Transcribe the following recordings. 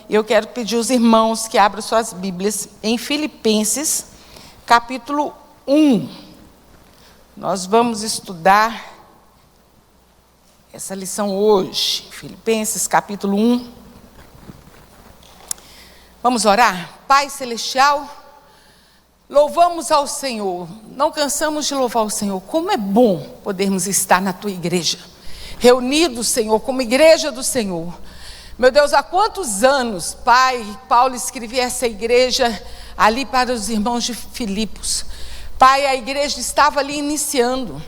E eu quero pedir aos irmãos que abram suas Bíblias em Filipenses, capítulo 1. Nós vamos estudar essa lição hoje. Filipenses, capítulo 1. Vamos orar? Pai Celestial, louvamos ao Senhor. Não cansamos de louvar o Senhor. Como é bom podermos estar na Tua igreja, reunidos, Senhor, como igreja do Senhor. Meu Deus, há quantos anos, Pai, Paulo escrevia essa igreja ali para os irmãos de Filipos. Pai, a igreja estava ali iniciando.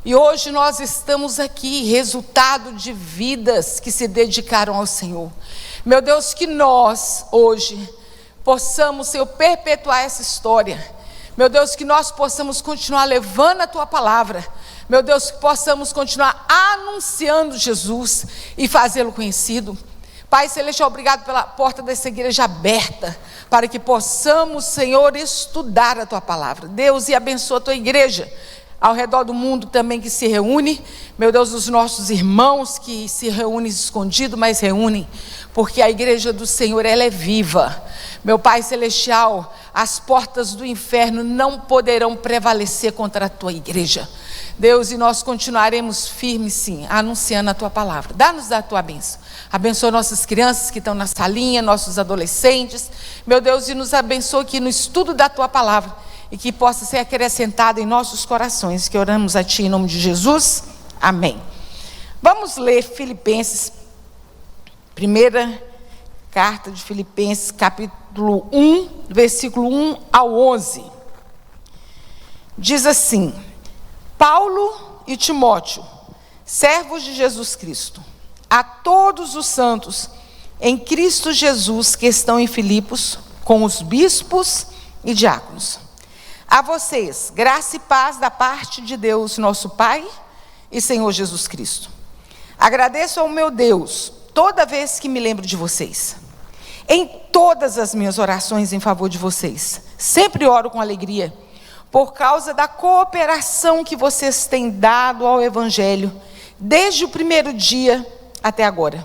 E hoje nós estamos aqui, resultado de vidas que se dedicaram ao Senhor. Meu Deus, que nós, hoje, possamos, Senhor, perpetuar essa história. Meu Deus, que nós possamos continuar levando a Tua palavra. Meu Deus, que possamos continuar anunciando Jesus e fazê-lo conhecido. Pai Celestial, obrigado pela porta dessa igreja aberta, para que possamos, Senhor, estudar a Tua palavra. Deus, e abençoa a Tua igreja, ao redor do mundo também que se reúne. Meu Deus, os nossos irmãos que se reúnem escondido, mas reúnem, porque a igreja do Senhor, ela é viva. Meu Pai Celestial, as portas do inferno não poderão prevalecer contra a Tua igreja. Deus, e nós continuaremos firmes, sim, anunciando a Tua palavra. Dá-nos a Tua bênção. Abençoa nossas crianças que estão na salinha, nossos adolescentes. Meu Deus, e nos abençoa aqui no estudo da Tua palavra, e que possa ser acrescentada em nossos corações, que oramos a Ti em nome de Jesus. Amém. Vamos ler Filipenses, primeira carta de Filipenses, capítulo 1, versículo 1 ao 11. Diz assim: Paulo e Timóteo, servos de Jesus Cristo, a todos os santos em Cristo Jesus que estão em Filipos, com os bispos e diáconos. A vocês, graça e paz da parte de Deus, nosso Pai e Senhor Jesus Cristo. Agradeço ao meu Deus toda vez que me lembro de vocês. Em todas as minhas orações em favor de vocês, sempre oro com alegria, por causa da cooperação que vocês têm dado ao Evangelho, desde o primeiro dia até agora.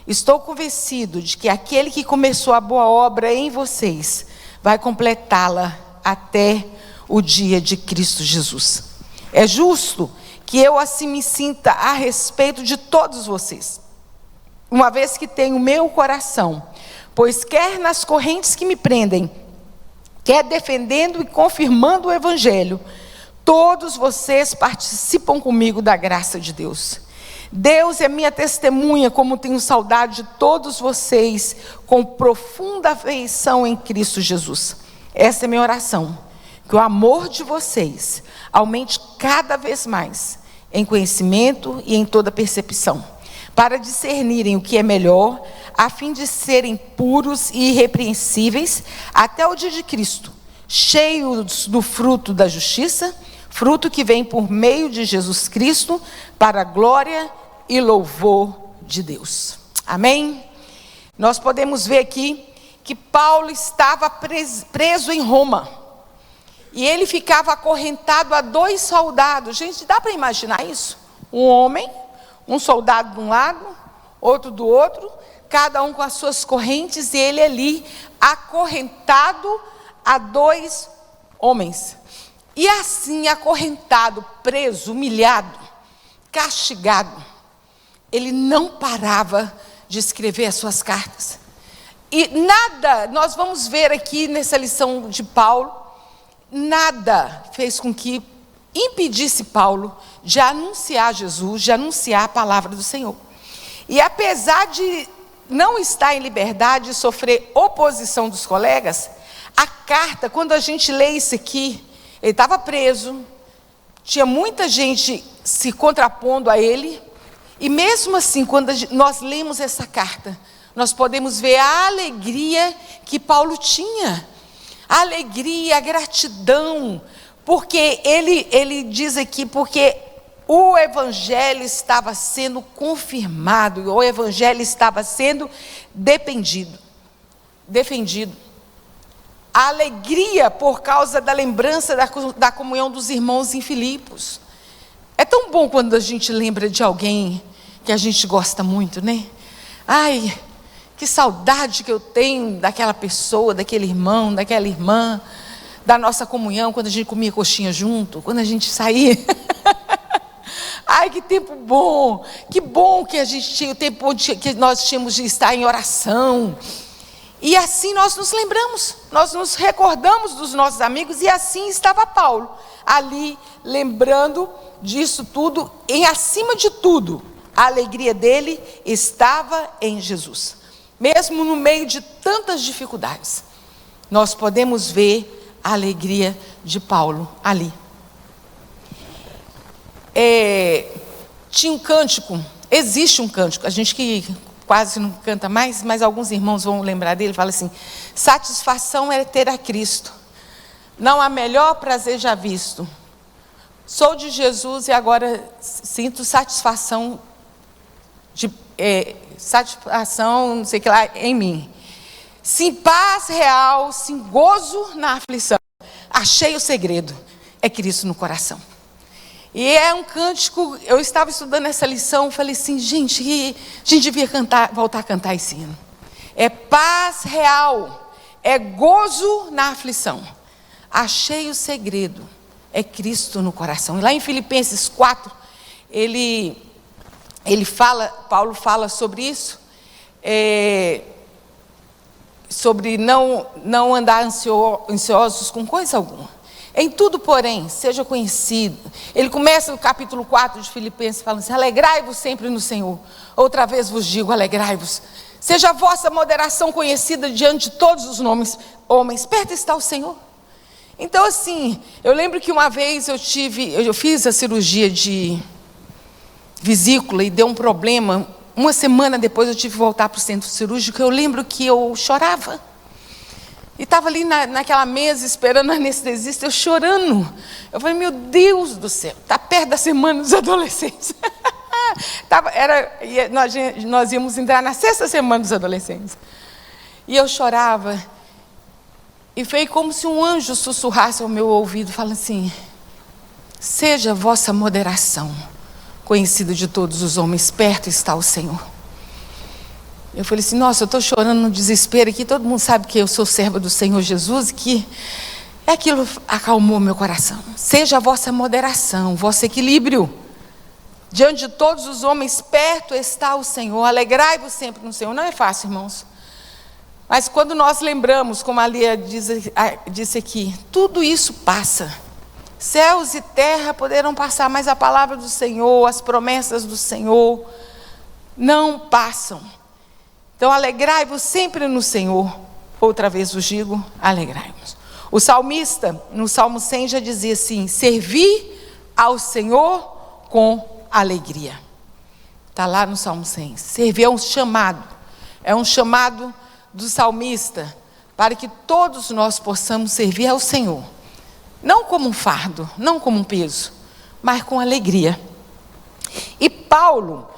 Estou convencido de que aquele que começou a boa obra em vocês, vai completá-la até o dia de Cristo Jesus. É justo que eu assim me sinta a respeito de todos vocês, uma vez que tenho meu coração, pois quer nas correntes que me prendem, quer defendendo e confirmando o Evangelho, todos vocês participam comigo da graça de Deus. Deus é minha testemunha, como tenho saudade de todos vocês, com profunda afeição em Cristo Jesus. Essa é minha oração, que o amor de vocês aumente cada vez mais, em conhecimento e em toda percepção, para discernirem o que é melhor, a fim de serem puros e irrepreensíveis até o dia de Cristo, cheios do fruto da justiça, fruto que vem por meio de Jesus Cristo, para a glória e louvor de Deus. Amém? Nós podemos ver aqui que Paulo estava preso em Roma, e ele ficava acorrentado a 2 soldados. Gente, dá para imaginar isso? Um homem, um soldado de um lado, outro do outro, cada um com as suas correntes, e ele ali acorrentado a 2 homens. E assim, acorrentado, preso, humilhado, castigado, ele não parava de escrever as suas cartas. E nada, nós vamos ver aqui nessa lição de Paulo, nada fez com que impedisse Paulo de anunciar Jesus, de anunciar a palavra do Senhor. E apesar de não estar em liberdade, de sofrer oposição dos colegas, a carta, quando a gente lê isso aqui, ele estava preso, tinha muita gente se contrapondo a ele, e mesmo assim, quando nós lemos essa carta, nós podemos ver a alegria que Paulo tinha, a alegria, a gratidão, porque ele diz aqui, porque o Evangelho estava sendo confirmado, o Evangelho estava sendo defendido. A alegria por causa da lembrança da comunhão dos irmãos em Filipos. É tão bom quando a gente lembra de alguém que a gente gosta muito, né? Ai, que que saudade que eu tenho daquela pessoa, daquele irmão, daquela irmã, da nossa comunhão, quando a gente comia coxinha junto, quando a gente saía. Ai, que tempo bom! Que bom que a gente tinha o tempo que nós tínhamos de estar em oração. E assim nós nos lembramos, nós nos recordamos dos nossos amigos, e assim estava Paulo, ali lembrando disso tudo, e acima de tudo, a alegria dele estava em Jesus. Mesmo no meio de tantas dificuldades, nós podemos ver a alegria de Paulo ali. Tinha um cântico, existe um cântico, a gente que quase não canta mais, mas alguns irmãos vão lembrar dele, fala assim: satisfação é ter a Cristo, não há melhor prazer já visto, sou de Jesus e agora sinto satisfação, satisfação, não sei o que lá, em mim. Sim, paz real, sim, gozo na aflição, achei o segredo, é Cristo no coração. E é um cântico, eu estava estudando essa lição, falei assim, gente, a gente devia voltar a cantar esse hino. É paz real, é gozo na aflição, achei o segredo, é Cristo no coração. E lá em Filipenses 4, Paulo fala sobre isso, sobre não andar ansiosos com coisa alguma. Em tudo, porém, seja conhecido. Ele começa no capítulo 4 de Filipenses falando assim: alegrai-vos sempre no Senhor. Outra vez vos digo, alegrai-vos. Seja a vossa moderação conhecida diante de todos os homens. Perto está o Senhor. Então, assim, eu lembro que uma vez eu fiz a cirurgia de vesícula e deu um problema. Uma semana depois eu tive que voltar para o centro cirúrgico. Eu lembro que eu chorava. E estava ali naquela mesa esperando a anestesista, eu chorando. Eu falei, meu Deus do céu, está perto da semana dos adolescentes. Nós íamos entrar na 6ª semana dos adolescentes. E eu chorava. E foi como se um anjo sussurrasse ao meu ouvido, falando assim: seja a vossa moderação conhecida de todos os homens, perto está o Senhor. Eu falei assim, nossa, eu estou chorando no desespero aqui, todo mundo sabe que eu sou serva do Senhor Jesus, que aquilo acalmou meu coração. Seja a vossa moderação, vosso equilíbrio, diante de todos os homens, perto está o Senhor, alegrai-vos sempre no Senhor. Não é fácil, irmãos, mas quando nós lembramos, como a Lia disse aqui, tudo isso passa, céus e terra poderão passar, mas a palavra do Senhor, as promessas do Senhor, não passam. Então, alegrai-vos sempre no Senhor. Outra vez vos digo, alegrai-vos. O salmista, no Salmo 100, já dizia assim: servi ao Senhor com alegria. Está lá no Salmo 100. Servir é um chamado do salmista, para que todos nós possamos servir ao Senhor. Não como um fardo, não como um peso, mas com alegria. E Paulo...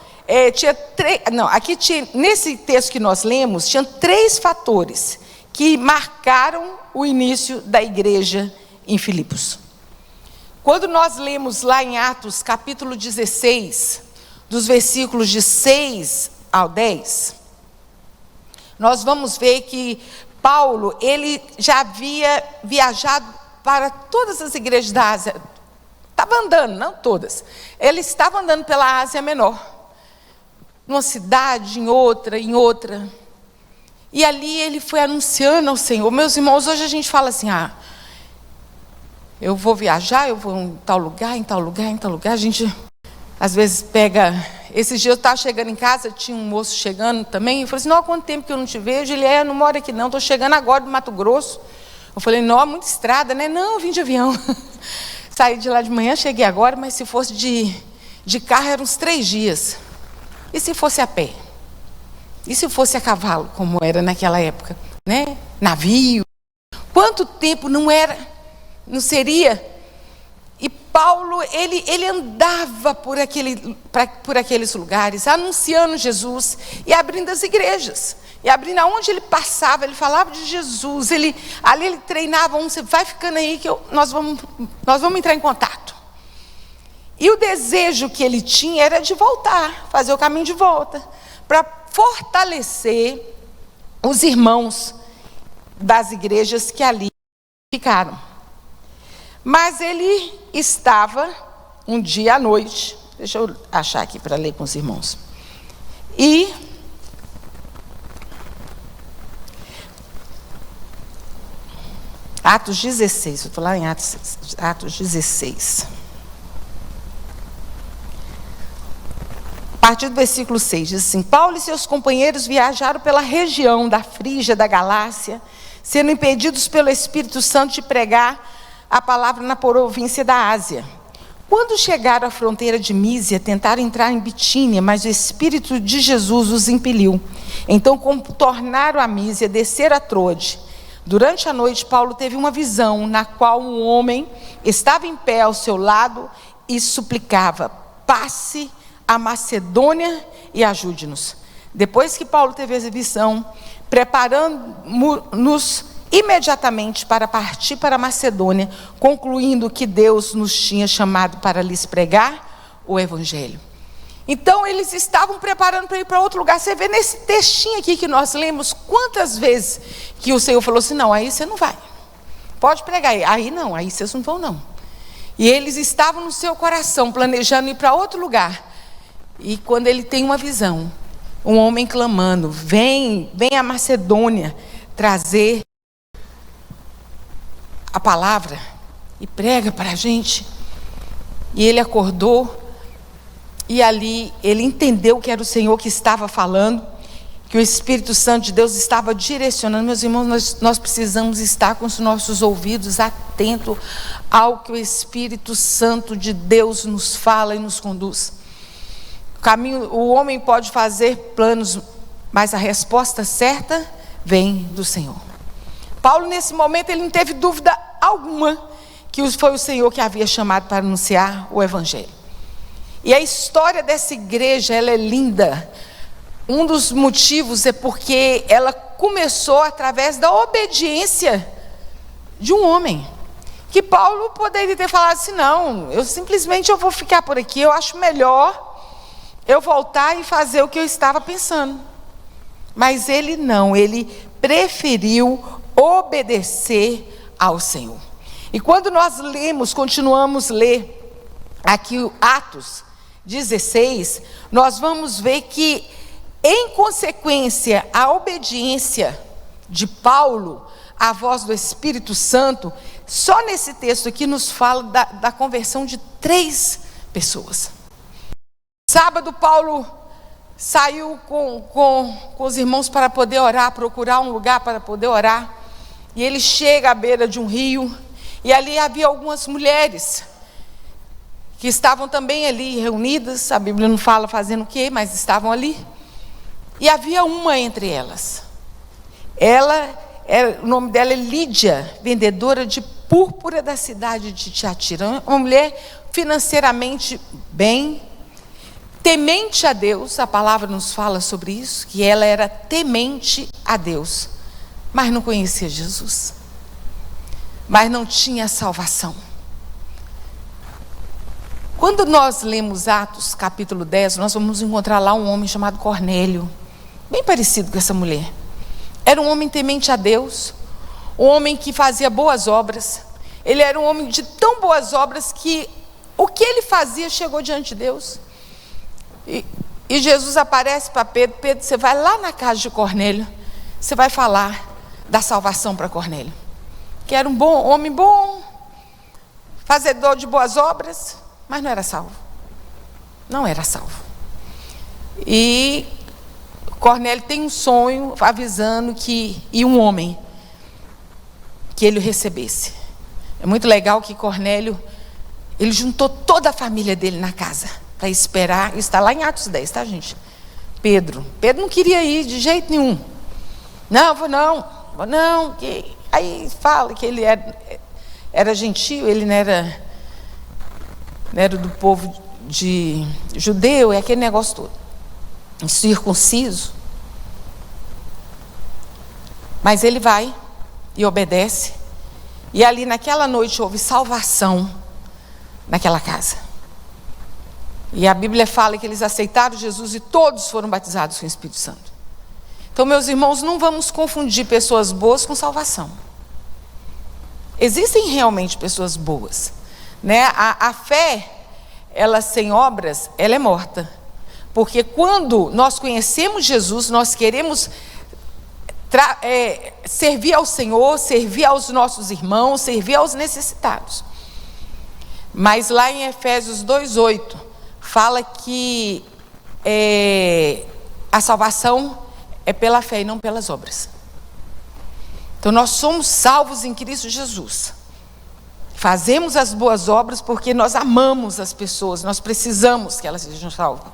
nesse texto que nós lemos, tinha 3 fatores que marcaram o início da igreja em Filipos. Quando nós lemos lá em Atos, capítulo 16, dos versículos de 6 ao 10, nós vamos ver que Paulo, ele já havia viajado para todas as igrejas da Ásia. Estava andando, não todas. Ele estava andando pela Ásia Menor. Numa cidade, em outra. E ali ele foi anunciando ao Senhor. Meus irmãos, hoje a gente fala assim, eu vou viajar, eu vou em tal lugar. A gente, às vezes, pega... Esses dias eu estava chegando em casa, tinha um moço chegando também, e falei assim, não, há quanto tempo que eu não te vejo? Ele, não mora aqui não, estou chegando agora do Mato Grosso. Eu falei, não, muita estrada, né? Não, eu vim de avião. Saí de lá de manhã, cheguei agora, mas se fosse de carro, eram uns 3 dias. E se fosse a pé? E se fosse a cavalo, como era naquela época? Né? Navio? Quanto tempo não seria? E Paulo, ele andava por aqueles lugares, anunciando Jesus e abrindo as igrejas. E abrindo aonde ele passava, ele falava de Jesus. Ali ele treinava, você vai ficando aí que nós vamos entrar em contato. E o desejo que ele tinha era de voltar, fazer o caminho de volta, para fortalecer os irmãos das igrejas que ali ficaram. Mas ele estava um dia à noite, deixa eu achar aqui para ler com os irmãos, e Atos 16, eu estou lá em Atos 16. A partir do versículo 6, diz assim: Paulo e seus companheiros viajaram pela região da Frígia, da Galácia, sendo impedidos pelo Espírito Santo de pregar a palavra na província da Ásia. Quando chegaram à fronteira de Mísia, tentaram entrar em Bitínia, mas o Espírito de Jesus os impeliu. Então contornaram a Mísia, desceram a Troade. Durante a noite, Paulo teve uma visão, na qual um homem estava em pé ao seu lado e suplicava: passe a Macedônia e ajude-nos. Depois que Paulo teve essa visão, preparamos-nos imediatamente para partir para a Macedônia, concluindo que Deus nos tinha chamado para lhes pregar o Evangelho. Então eles estavam preparando para ir para outro lugar. Você vê nesse textinho aqui que nós lemos, quantas vezes que o Senhor falou assim: não, aí você não vai, pode pregar aí não, aí vocês não vão não. E eles estavam no seu coração planejando ir para outro lugar. E quando ele tem uma visão, um homem clamando: vem a Macedônia trazer a palavra e prega para a gente. E ele acordou, e ali ele entendeu que era o Senhor que estava falando, que o Espírito Santo de Deus estava direcionando. Meus irmãos, nós precisamos estar com os nossos ouvidos atentos ao que o Espírito Santo de Deus nos fala e nos conduz. O homem pode fazer planos, mas a resposta certa vem do Senhor. Paulo, nesse momento, ele não teve dúvida alguma que foi o Senhor que havia chamado para anunciar o Evangelho. E a história dessa igreja, ela é linda. Um dos motivos é porque ela começou através da obediência de um homem. Que Paulo poderia ter falado assim: não, eu vou ficar por aqui, eu acho melhor eu voltar e fazer o que eu estava pensando. Mas ele não, ele preferiu obedecer ao Senhor. E quando nós continuamos a ler aqui Atos 16, nós vamos ver que, em consequência, a obediência de Paulo à voz do Espírito Santo, só nesse texto aqui nos fala da conversão de 3 pessoas. Sábado, Paulo saiu com os irmãos para poder orar, procurar um lugar para poder orar. E ele chega à beira de um rio, e ali havia algumas mulheres que estavam também ali reunidas. A Bíblia não fala fazendo o quê, mas estavam ali. E havia uma entre elas. O nome dela é Lídia, vendedora de púrpura da cidade de Tiatira. Uma mulher financeiramente bem, temente a Deus. A palavra nos fala sobre isso, que ela era temente a Deus, mas não conhecia Jesus, mas não tinha salvação. Quando nós lemos Atos capítulo 10, nós vamos encontrar lá um homem chamado Cornélio, bem parecido com essa mulher. Era um homem temente a Deus, um homem que fazia boas obras. Ele era um homem de tão boas obras que o que ele fazia chegou diante de Deus. E Jesus aparece para Pedro: Pedro, você vai lá na casa de Cornélio, você vai falar da salvação para Cornélio, que era um homem bom, fazedor de boas obras, mas não era salvo. Não era salvo. E Cornélio tem um sonho avisando que ia um homem que ele o recebesse. É muito legal que Cornélio, ele juntou toda a família dele na casa para esperar. Está lá em Atos 10, tá, gente? Pedro não queria ir de jeito nenhum. Não, vou não. Aí fala que ele era gentio, ele não era do povo de judeu, é aquele negócio todo, circunciso. Mas ele vai e obedece, e ali naquela noite houve salvação naquela casa. E a Bíblia fala que eles aceitaram Jesus e todos foram batizados com o Espírito Santo. Então, meus irmãos, não vamos confundir pessoas boas com salvação. Existem realmente pessoas boas, né? A fé, ela sem obras, ela é morta. Porque quando nós conhecemos Jesus, nós queremos servir ao Senhor, servir aos nossos irmãos, servir aos necessitados. Mas lá em Efésios 2:8, fala que a salvação é pela fé e não pelas obras. Então nós somos salvos em Cristo Jesus. Fazemos as boas obras porque nós amamos as pessoas, nós precisamos que elas sejam salvas.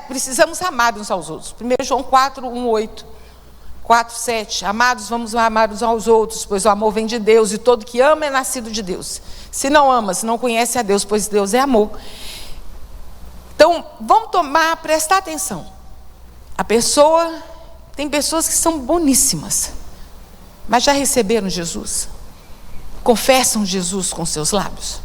Precisamos amar uns aos outros. 1 João 4:1-8, 4:7. Amados, vamos amar uns aos outros, pois o amor vem de Deus, e todo que ama é nascido de Deus. Se não amas, não conhece a Deus, pois Deus é amor. Então, vamos prestar atenção. Tem pessoas que são boníssimas, mas já receberam Jesus? Confessam Jesus com seus lábios?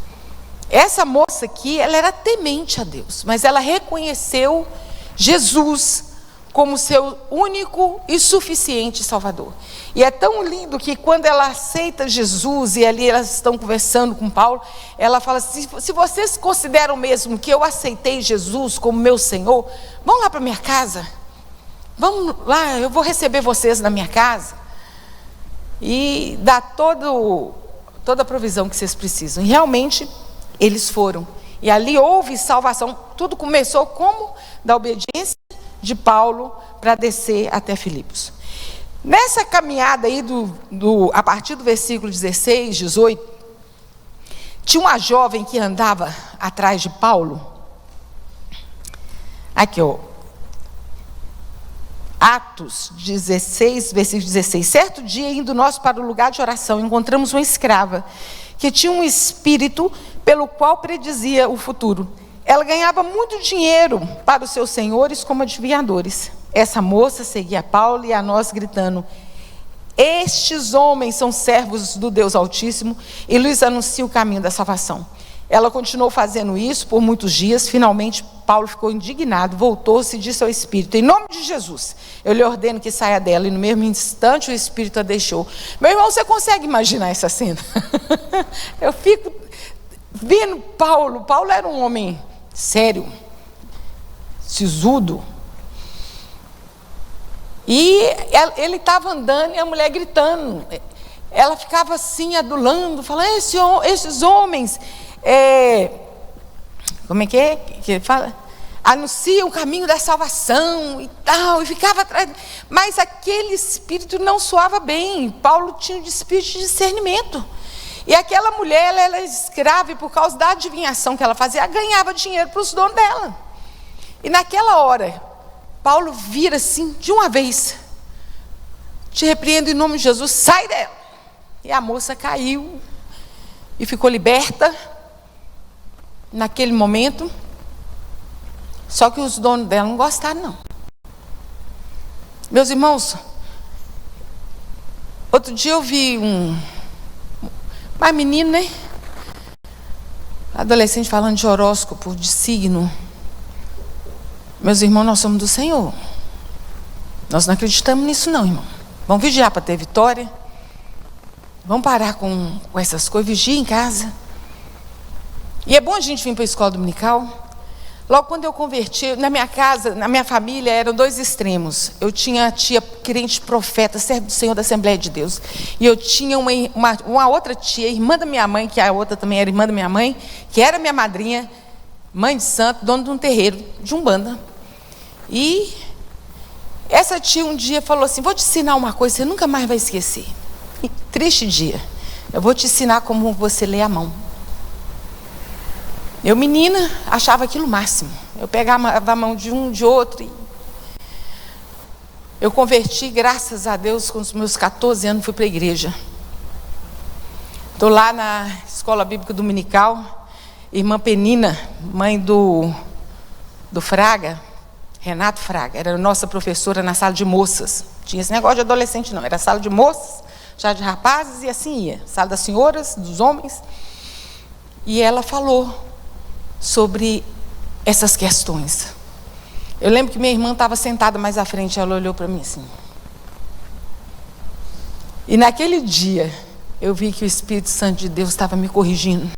Essa moça aqui, ela era temente a Deus, mas ela reconheceu Jesus como seu único e suficiente Salvador. E é tão lindo que quando ela aceita Jesus, e ali elas estão conversando com Paulo, ela fala assim: se vocês consideram mesmo que eu aceitei Jesus como meu Senhor, vão lá para minha casa, vamos lá, eu vou receber vocês na minha casa, e dar toda a provisão que vocês precisam. E realmente, eles foram, e ali houve salvação. Tudo começou como? Da obediência de Paulo para descer até Filipos. Nessa caminhada aí, a partir do versículo 16, 18, tinha uma jovem que andava atrás de Paulo. Aqui, ó. Atos 16, versículo 16. Certo dia, indo nós para o lugar de oração, encontramos uma escrava que tinha um espírito pelo qual predizia o futuro. Ela ganhava muito dinheiro para os seus senhores como adivinhadores. Essa moça seguia Paulo e a nós gritando: estes homens são servos do Deus Altíssimo e lhes anuncia o caminho da salvação. Ela continuou fazendo isso por muitos dias. Finalmente Paulo ficou indignado, voltou-se e disse ao espírito: em nome de Jesus, eu lhe ordeno que saia dela. E no mesmo instante o espírito a deixou. Meu irmão, você consegue imaginar essa cena? Eu fico vendo Paulo. Paulo era um homem sério, sisudo, e ele estava andando e a mulher gritando. Ela ficava assim, adulando, falando: esses homens, como é que fala? Anunciam o caminho da salvação e tal, e ficava atrás. Mas aquele espírito não soava bem. Paulo tinha um espírito de discernimento. E aquela mulher, ela era escrava, e por causa da adivinhação que ela fazia, ela ganhava dinheiro para os donos dela. E naquela hora, Paulo vira assim, de uma vez: te repreendo em nome de Jesus, sai dela. E a moça caiu e ficou liberta naquele momento. Só que os donos dela não gostaram, não. Meus irmãos, outro dia eu vi uma menina, né? Adolescente falando de horóscopo, de signo. Meus irmãos, nós somos do Senhor. Nós não acreditamos nisso não, irmão. Vamos vigiar para ter vitória. Vamos parar com essas coisas. Vigia em casa. E é bom a gente vir para a escola dominical. Logo quando eu converti, na minha casa, na minha família, eram dois extremos. Eu tinha a tia crente profeta, servo do Senhor da Assembleia de Deus. E eu tinha uma outra tia, irmã da minha mãe, que a outra também era irmã da minha mãe, que era minha madrinha, mãe de santo, dona de um terreiro de Umbanda. E essa tia um dia falou assim: vou te ensinar uma coisa, você nunca mais vai esquecer. E, triste dia, eu vou te ensinar como você lê a mão. Eu, menina, achava aquilo o máximo. Eu pegava a mão de um, de outro. Eu converti, graças a Deus, com os meus 14 anos, fui para a igreja. Estou lá na escola bíblica dominical. Irmã Penina, mãe do Fraga, Renato Fraga, era nossa professora na sala de moças. Tinha esse negócio de adolescente não, era sala de moças, já de rapazes, e assim ia. Sala das senhoras, dos homens. E ela falou sobre essas questões. Eu lembro que minha irmã estava sentada mais à frente, ela olhou para mim assim. E naquele dia, eu vi que o Espírito Santo de Deus estava me corrigindo.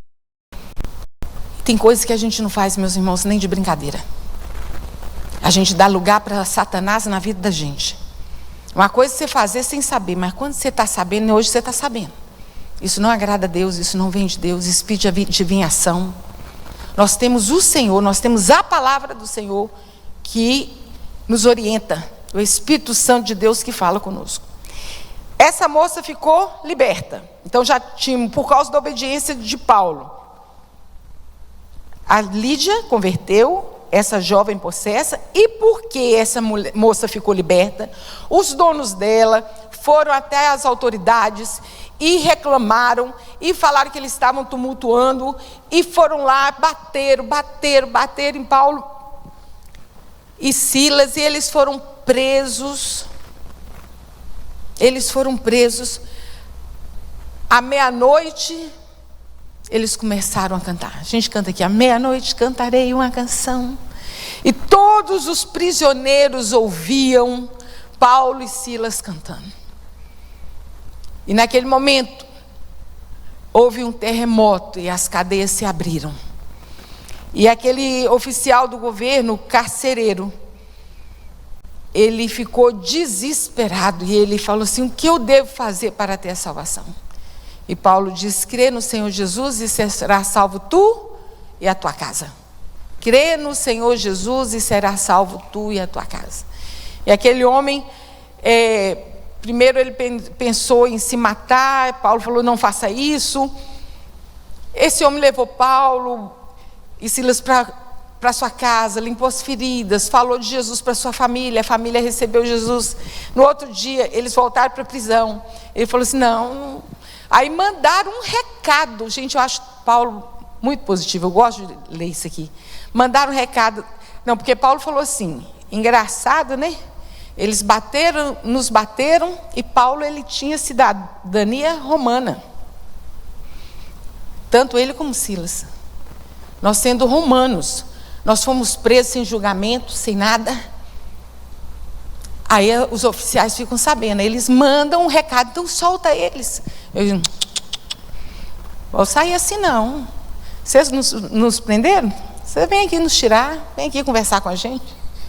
Tem coisas que a gente não faz, meus irmãos, nem de brincadeira. A gente dá lugar para Satanás na vida da gente. Uma coisa é você fazer sem saber, mas quando você está sabendo, hoje você está sabendo. Isso não agrada a Deus, isso não vem de Deus, espírito de adivinhação. Nós temos o Senhor, nós temos a palavra do Senhor que nos orienta. O Espírito Santo de Deus que fala conosco. Essa moça ficou liberta. Então já tinha, por causa da obediência de Paulo. A Lídia converteu, essa jovem possessa, e porque essa moça ficou liberta, os donos dela foram até as autoridades e reclamaram, e falaram que eles estavam tumultuando, e foram lá, bateram em Paulo e Silas, e eles foram presos. À meia-noite, eles começaram a cantar. A gente canta aqui, à meia-noite cantarei uma canção. E todos os prisioneiros ouviam Paulo e Silas cantando. E naquele momento, houve um terremoto e as cadeias se abriram. E aquele oficial do governo, carcereiro, ele ficou desesperado e ele falou assim: o que eu devo fazer para ter a salvação? E Paulo diz: crê no Senhor Jesus e será salvo tu e a tua casa. Crê no Senhor Jesus e será salvo tu e a tua casa. E aquele homem, primeiro ele pensou em se matar. Paulo falou: não faça isso. Esse homem levou Paulo e Silas para sua casa, limpou as feridas, falou de Jesus para sua família, a família recebeu Jesus. No outro dia, eles voltaram para a prisão. Ele falou assim: não. Aí mandaram um recado. Gente, eu acho Paulo muito positivo, eu gosto de ler isso aqui. Mandaram um recado. Não, porque Paulo falou assim, engraçado, né? Eles nos bateram, e Paulo, ele tinha cidadania romana. Tanto ele como Silas. Nós sendo romanos, nós fomos presos sem julgamento, sem nada. Aí os oficiais ficam sabendo, eles mandam um recado, então solta eles. Eu digo: vou sair assim não. Vocês nos prenderam? Você vem aqui nos tirar, vem aqui conversar com a gente.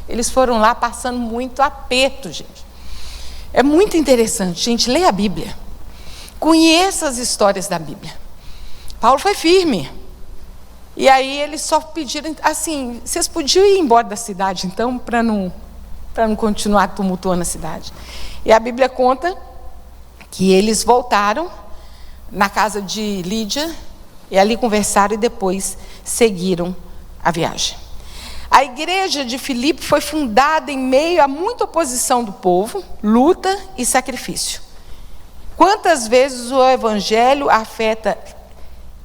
Eles foram lá passando muito aperto, gente. É muito interessante, gente, leia a Bíblia. Conheça as histórias da Bíblia. Paulo foi firme. E aí eles só pediram, assim, vocês podiam ir embora da cidade, então, para não continuar tumultuando a cidade. E a Bíblia conta que eles voltaram na casa de Lídia, e ali conversaram e depois seguiram a viagem. A igreja de Filipe foi fundada em meio a muita oposição do povo, luta e sacrifício. Quantas vezes o evangelho afeta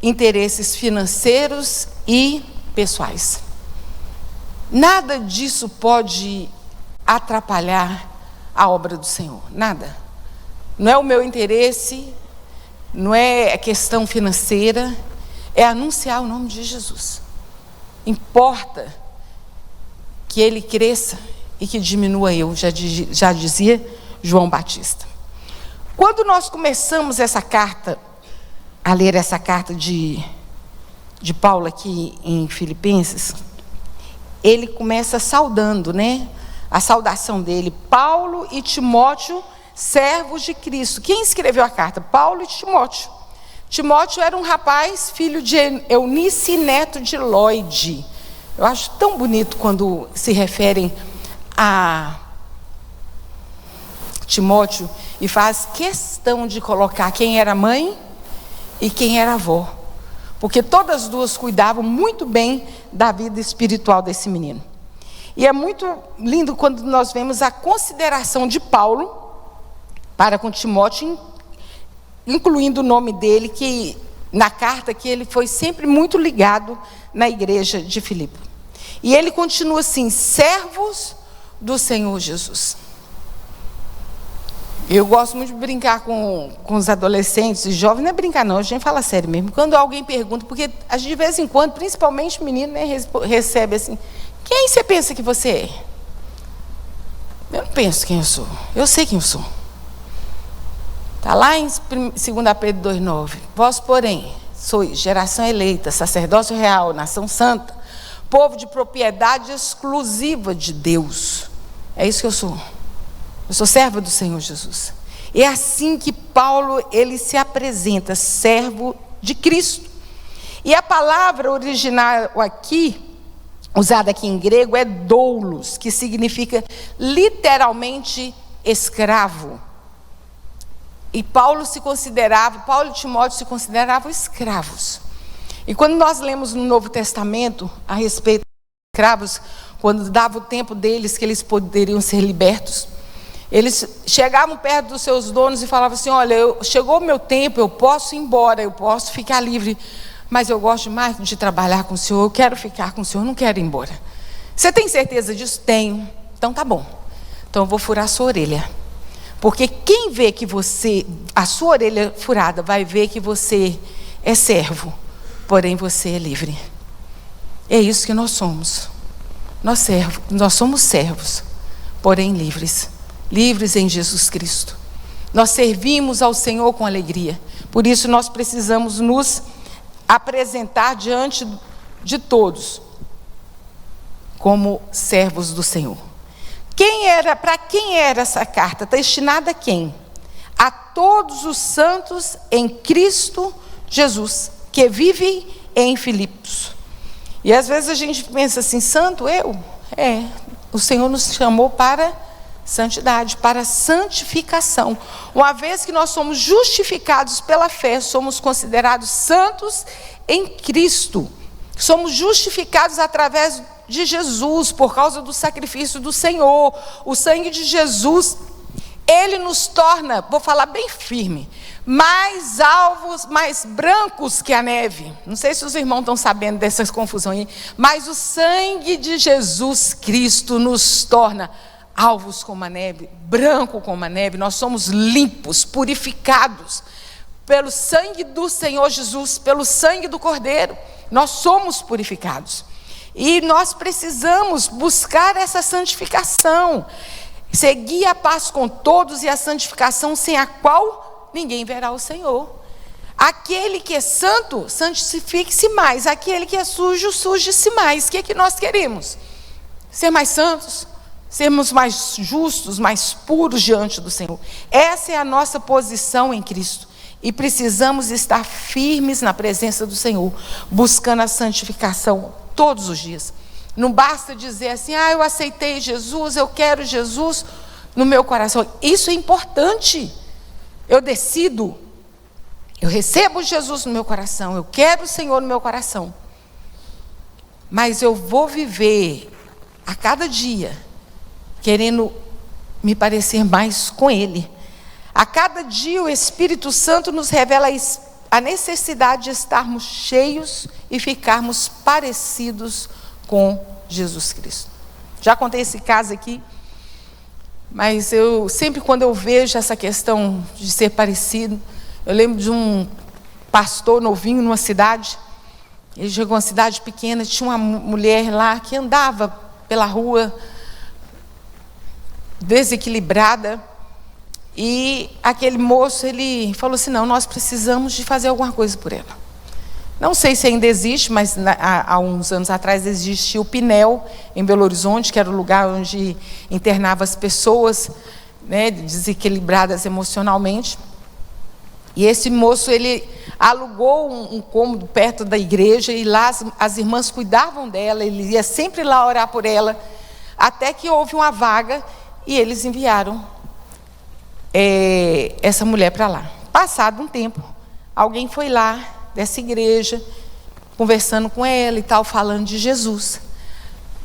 interesses financeiros e pessoais? Nada disso pode atrapalhar a obra do Senhor, nada. Não é o meu interesse, não é questão financeira, é anunciar o nome de Jesus. Importa que ele cresça e que diminua eu, já dizia João Batista. Quando nós começamos a ler essa carta de Paulo aqui em Filipenses, ele começa saudando, né? A saudação dele: Paulo e Timóteo, servos de Cristo. Quem escreveu a carta? Paulo e Timóteo. Timóteo era um rapaz, filho de Eunice e neto de Lóide. Eu acho tão bonito quando se referem a Timóteo e faz questão de colocar quem era mãe e quem era avó, porque todas as duas cuidavam muito bem da vida espiritual desse menino. E é muito lindo quando nós vemos a consideração de Paulo para com Timóteo, incluindo o nome dele, que na carta que ele foi sempre muito ligado na igreja de Filipe. E ele continua assim: servos do Senhor Jesus. Eu gosto muito de brincar com os adolescentes e jovens. Não é brincar não, a gente fala sério mesmo. Quando alguém pergunta, porque de vez em quando, principalmente o menino, né, recebe assim: quem você pensa que você é? Eu não penso quem eu sou, eu sei quem eu sou. Está lá em 2 Pedro 2,9. Vós, porém, sois geração eleita, sacerdócio real, nação santa, povo de propriedade exclusiva de Deus. É isso que eu sou. Eu sou servo do Senhor Jesus. É assim que Paulo, ele se apresenta, servo de Cristo. E a palavra original aqui, usada aqui em grego, é doulos, que significa literalmente escravo. E Paulo e Timóteo se consideravam escravos. E quando nós lemos no Novo Testamento a respeito dos escravos, quando dava o tempo deles que eles poderiam ser libertos, eles chegavam perto dos seus donos e falavam assim: olha, chegou o meu tempo, eu posso ir embora, eu posso ficar livre, mas eu gosto mais de trabalhar com o Senhor, eu quero ficar com o Senhor, não quero ir embora. Você tem certeza disso? Tenho. Então tá bom. Então eu vou furar a sua orelha. Porque quem vê que a sua orelha furada, vai ver que você é servo, porém você é livre. É isso que nós somos. Nós somos servos, porém livres. Livres em Jesus Cristo. Nós servimos ao Senhor com alegria. Por isso nós precisamos nos apresentar diante de todos como servos do Senhor. Para quem era essa carta? Destinada a quem? A todos os santos em Cristo Jesus, que vivem em Filipos. E às vezes a gente pensa assim: santo eu? O Senhor nos chamou para santidade, para santificação. Uma vez que nós somos justificados pela fé, somos considerados santos em Cristo. Somos justificados através de Jesus, por causa do sacrifício do Senhor. O sangue de Jesus, ele nos torna, vou falar bem firme, mais alvos, mais brancos que a neve. Não sei se os irmãos estão sabendo dessas confusões aí, mas o sangue de Jesus Cristo nos torna alvos como a neve, branco como a neve. Nós somos limpos, purificados pelo sangue do Senhor Jesus, pelo sangue do Cordeiro. Nós somos purificados. E nós precisamos buscar essa santificação, seguir a paz com todos e a santificação, sem a qual ninguém verá o Senhor. Aquele que é santo, santifique-se mais. Aquele que é sujo, suje-se mais. O que é que nós queremos? Ser mais santos, sermos mais justos, mais puros diante do Senhor. Essa é a nossa posição em Cristo. E precisamos estar firmes na presença do Senhor, buscando a santificação todos os dias. Não basta dizer assim: eu aceitei Jesus, eu quero Jesus no meu coração. Isso é importante. Eu decido, eu recebo Jesus no meu coração, eu quero o Senhor no meu coração. Mas eu vou viver a cada dia querendo me parecer mais com Ele. A cada dia o Espírito Santo nos revela a necessidade de estarmos cheios e ficarmos parecidos com Jesus Cristo. Já contei esse caso aqui, mas sempre quando eu vejo essa questão de ser parecido, eu lembro de um pastor novinho numa cidade. Ele chegou a uma cidade pequena, tinha uma mulher lá que andava pela rua desequilibrada. E aquele moço, ele falou assim: não, nós precisamos de fazer alguma coisa por ela. Não sei se ainda existe, mas há uns anos atrás existia o Pinel, em Belo Horizonte, que era o lugar onde internava as pessoas, né, desequilibradas emocionalmente. E esse moço, ele alugou um cômodo perto da igreja, e lá as irmãs cuidavam dela, ele ia sempre lá orar por ela, até que houve uma vaga, e eles enviaram essa mulher para lá. Passado um tempo, alguém foi lá dessa igreja, conversando com ela e tal, falando de Jesus.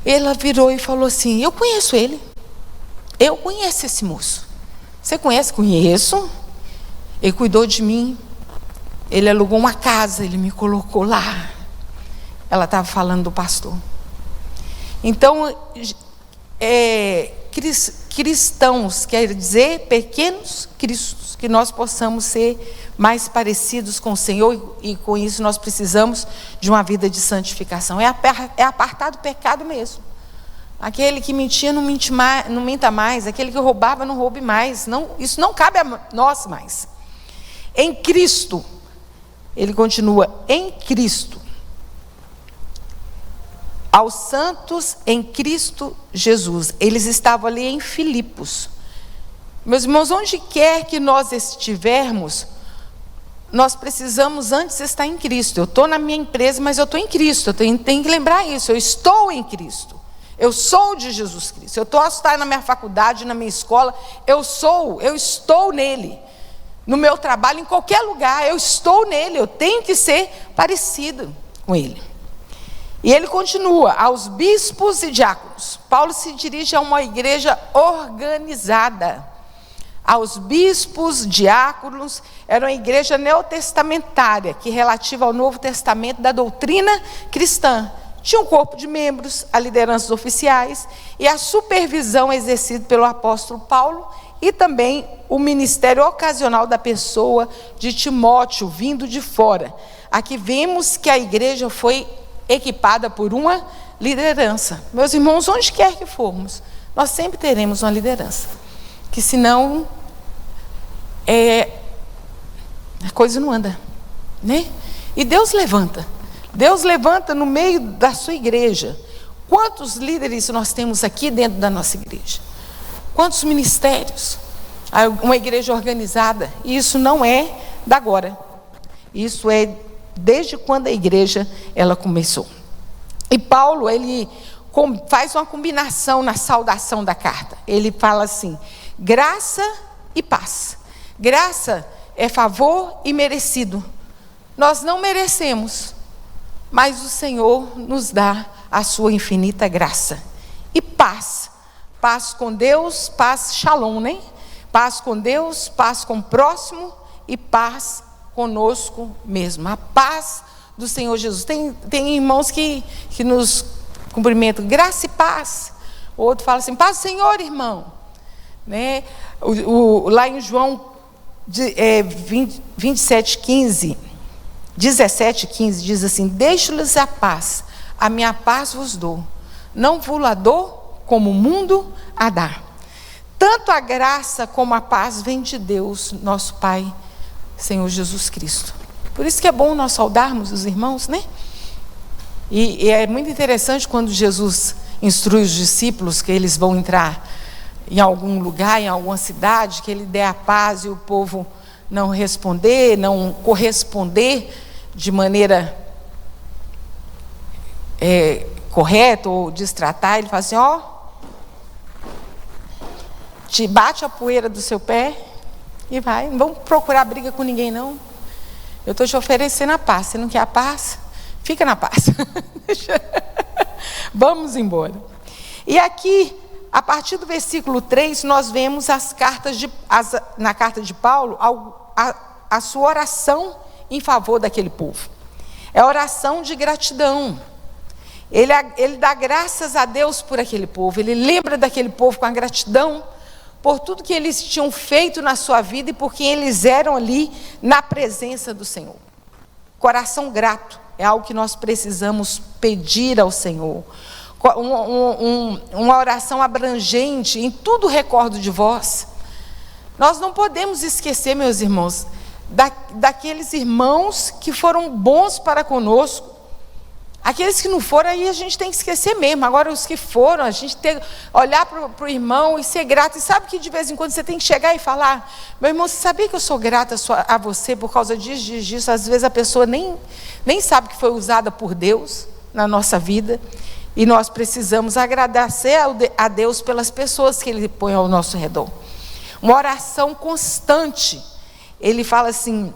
Ela virou e falou assim: eu conheço ele, eu conheço esse moço. Você conhece? Conheço. Ele cuidou de mim, ele alugou uma casa, ele me colocou lá. Ela estava falando do pastor. Então, cristãos quer dizer pequenos cristos, que nós possamos ser mais parecidos com o Senhor, e com isso nós precisamos de uma vida de santificação. É apartar do pecado mesmo. Aquele que mentia, não minta mais. Aquele que roubava, não roube mais. Não, isso não cabe a nós mais. Em Cristo, ele continua, em Cristo. Aos santos em Cristo Jesus. Eles estavam ali em Filipos. Meus irmãos, onde quer que nós estivermos, nós precisamos antes estar em Cristo. Eu estou na minha empresa, mas eu estou em Cristo. Eu tenho que lembrar isso. Eu estou em Cristo. Eu sou de Jesus Cristo. Eu posso estar na minha faculdade, na minha escola. Eu estou nele. No meu trabalho, em qualquer lugar, eu estou nele. Eu tenho que ser parecido com ele. E ele continua, aos bispos e diáconos. Paulo se dirige a uma igreja organizada. Aos bispos, diáconos, era uma igreja neotestamentária, que relativa ao Novo Testamento da doutrina cristã. Tinha um corpo de membros, a liderança oficiais e a supervisão exercida pelo apóstolo Paulo e também o ministério ocasional da pessoa de Timóteo, vindo de fora. Aqui vemos que a igreja foi equipada por uma liderança. Meus irmãos, onde quer que formos, nós sempre teremos uma liderança. Que senão a coisa não anda, né? E Deus levanta no meio da sua igreja. Quantos líderes nós temos aqui dentro da nossa igreja? Quantos ministérios? Uma igreja organizada. E isso não é da agora. Isso é desde quando a igreja ela começou. E Paulo, ele faz uma combinação na saudação da carta. Ele fala assim, graça e paz. Graça é favor e merecido. Nós não merecemos, mas o Senhor nos dá a sua infinita graça. E paz. Paz com Deus, paz shalom, né? Paz com Deus, paz com o próximo e paz conosco mesmo. A paz do Senhor Jesus. Tem irmãos que nos cumprimentam, graça e paz. O outro fala assim, paz do Senhor, irmão. Né? Lá em João 17:15 diz assim, deixo-lhes a paz, a minha paz vos dou. Não vos a dou como o mundo a dá. Tanto a graça como a paz vem de Deus, nosso Pai, Senhor Jesus Cristo. Por isso que é bom nós saudarmos os irmãos, né? E é muito interessante quando Jesus instrui os discípulos que eles vão entrar em algum lugar, em alguma cidade, que ele dê a paz e o povo não responder, não corresponder de maneira correta ou destratar. Ele fala assim, te bate a poeira do seu pé e vai. Não vamos procurar briga com ninguém, não. Eu estou te oferecendo a paz. Você não quer a paz? Fica na paz. Vamos embora. E aqui, a partir do versículo 3, nós vemos na carta de Paulo, a sua oração em favor daquele povo. É oração de gratidão. Ele dá graças a Deus por aquele povo. Ele lembra daquele povo com a gratidão por tudo que eles tinham feito na sua vida e por quem eles eram ali na presença do Senhor. Coração grato é algo que nós precisamos pedir ao Senhor. Uma oração abrangente, em tudo recordo de vós. Nós não podemos esquecer, meus irmãos, daqueles irmãos que foram bons para conosco. Aqueles que não foram, aí a gente tem que esquecer mesmo. Agora, os que foram, a gente tem que olhar para o irmão e ser grato. E sabe que de vez em quando você tem que chegar e falar, meu irmão, você sabia que eu sou grata a você por causa disso? Às vezes a pessoa nem sabe que foi usada por Deus na nossa vida. E nós precisamos agradecer a Deus pelas pessoas que Ele põe ao nosso redor. Uma oração constante. Ele fala assim,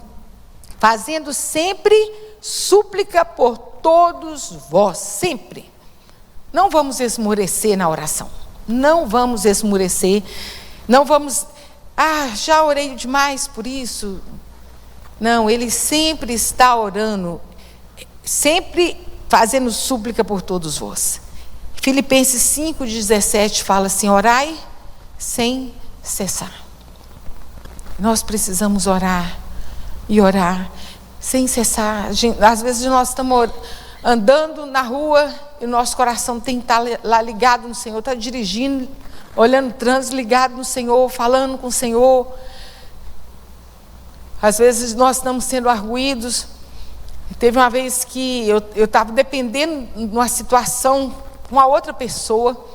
fazendo sempre súplica por todos vós, sempre. Não vamos esmorecer na oração. Não vamos esmorecer. Não vamos, já orei demais por isso. Não, ele sempre está orando, sempre fazendo súplica por todos vós. Filipenses 5:17 fala assim, orai sem cessar. Nós precisamos orar e orar sem cessar. Às vezes nós estamos andando na rua e o nosso coração tem que estar lá ligado no Senhor, está dirigindo, olhando o trânsito, ligado no Senhor, falando com o Senhor. Às vezes nós estamos sendo arguídos. Teve uma vez que eu estava dependendo de uma situação com uma outra pessoa,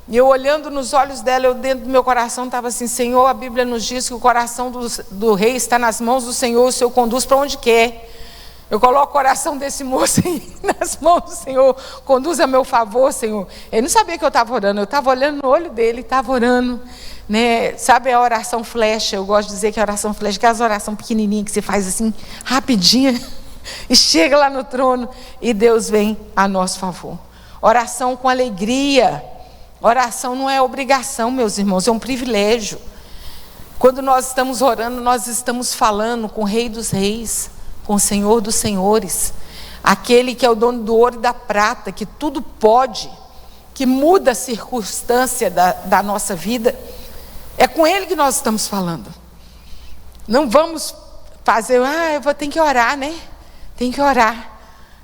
e eu olhando nos olhos dela, eu dentro do meu coração estava assim: Senhor, a Bíblia nos diz que o coração do rei está nas mãos do Senhor, o Senhor conduz para onde quer. Eu coloco o coração desse moço aí nas mãos do Senhor, conduz a meu favor, Senhor. Ele não sabia que eu estava orando, eu estava olhando no olho dele, estava orando, né? Sabe a oração flecha? Eu gosto de dizer que a oração flecha, que é as orações pequenininhas que você faz assim, rapidinha, e chega lá no trono, e Deus vem a nosso favor. Oração com alegria. Oração não é obrigação, meus irmãos, é um privilégio. Quando nós estamos orando, nós estamos falando com o Rei dos Reis, com o Senhor dos Senhores, aquele que é o dono do ouro e da prata, que tudo pode, que muda a circunstância da nossa vida. É com Ele que nós estamos falando. Não vamos fazer, eu vou ter que orar, né? Tem que orar.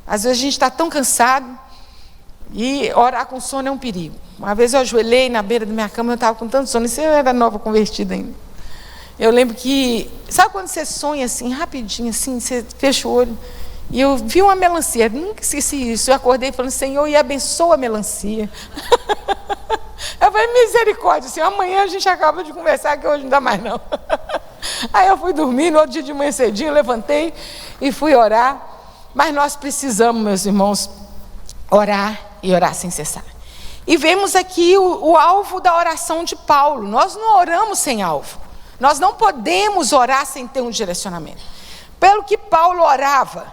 Às vezes a gente está tão cansado, e orar com sono é um perigo. Uma vez eu ajoelhei na beira da minha cama, eu estava com tanto sono, isso eu era nova convertida ainda. Eu lembro que, sabe quando você sonha assim, rapidinho assim, você fecha o olho, e eu vi uma melancia, nunca esqueci isso. Eu acordei falando: Senhor, e abençoa a melancia. Eu falei: misericórdia, Senhor, amanhã a gente acaba de conversar, que hoje não dá mais não. Aí eu fui dormir, no outro dia de manhã cedinho, levantei e fui orar. Mas nós precisamos, meus irmãos, orar e orar sem cessar. E vemos aqui o alvo da oração de Paulo. Nós não oramos sem alvo. Nós não podemos orar sem ter um direcionamento. Pelo que Paulo orava,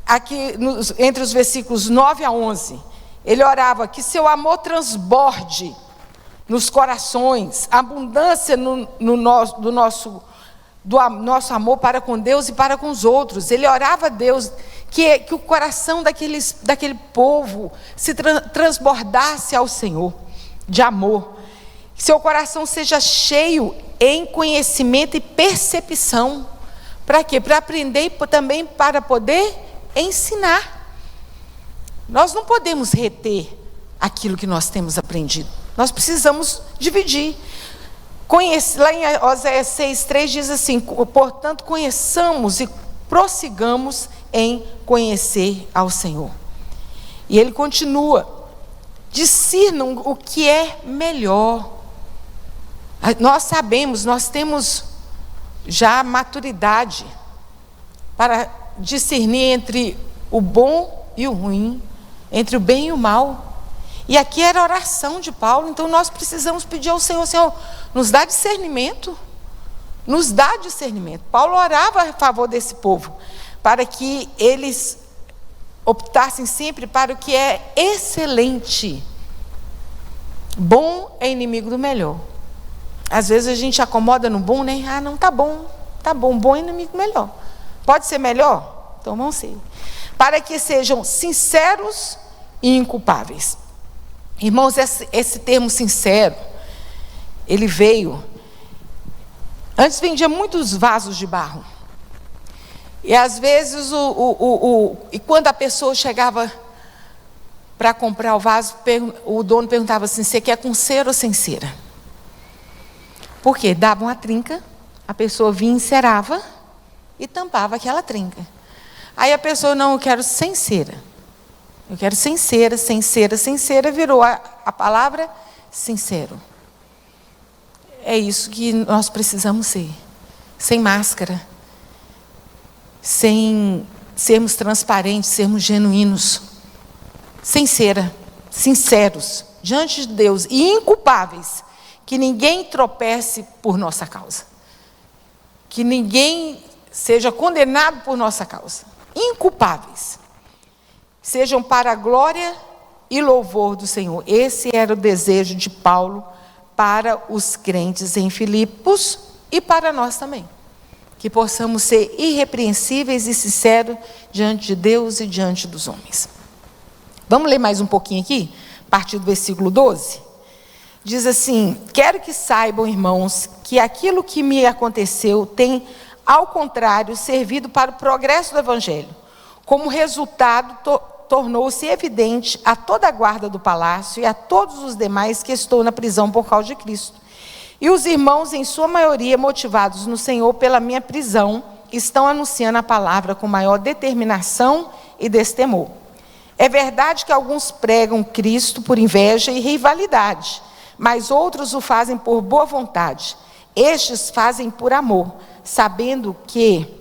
aqui entre os versículos 9 a 11, ele orava que seu amor transborde nos corações, abundância do nosso amor para com Deus e para com os outros. Ele orava a Deus que o coração daquele povo se transbordasse ao Senhor de amor. Que seu coração seja cheio em conhecimento e percepção. Para quê? Para aprender e também para poder ensinar. Nós não podemos reter aquilo que nós temos aprendido. Nós precisamos dividir. Lá em Oséias 6,3 diz assim: portanto, conheçamos e prossigamos em conhecer ao Senhor. E ele continua: discernam o que é melhor. Nós sabemos, nós temos já maturidade para discernir entre o bom e o ruim, entre o bem e o mal. E aqui era a oração de Paulo, então nós precisamos pedir ao Senhor: Senhor, nos dá discernimento, nos dá discernimento. Paulo orava a favor desse povo, para que eles optassem sempre para o que é excelente. Bom é inimigo do melhor. Às vezes a gente acomoda no bom, né? Não, tá bom, bom é inimigo do melhor. Pode ser melhor? Então vamos ser. Para que sejam sinceros e inculpáveis. Irmãos, esse termo sincero, ele veio... Antes vendia muitos vasos de barro. E às vezes, e quando a pessoa chegava para comprar o vaso, o dono perguntava assim: você quer com cera ou sem cera? Por quê? Dava uma trinca, a pessoa vinha, encerava e tampava aquela trinca. Aí a pessoa: não, eu quero sem cera. Eu quero sem cera, sem cera, sem cera, virou a palavra sincero. É isso que nós precisamos ser. Sem máscara. Sem sermos transparentes, sermos genuínos. Sem cera, sinceros, diante de Deus e inculpáveis. Que ninguém tropece por nossa causa. Que ninguém seja condenado por nossa causa. Inculpáveis. Sejam para a glória e louvor do Senhor. Esse era o desejo de Paulo para os crentes em Filipos e para nós também. Que possamos ser irrepreensíveis e sinceros diante de Deus e diante dos homens. Vamos ler mais um pouquinho aqui, a partir do versículo 12. Diz assim: quero que saibam, irmãos, que aquilo que me aconteceu tem, ao contrário, servido para o progresso do Evangelho. Como resultado, tornou-se evidente a toda a guarda do palácio e a todos os demais que estou na prisão por causa de Cristo. E os irmãos, em sua maioria, motivados no Senhor pela minha prisão, estão anunciando a palavra com maior determinação e destemor. É verdade que alguns pregam Cristo por inveja e rivalidade, mas outros o fazem por boa vontade. Estes fazem por amor, sabendo que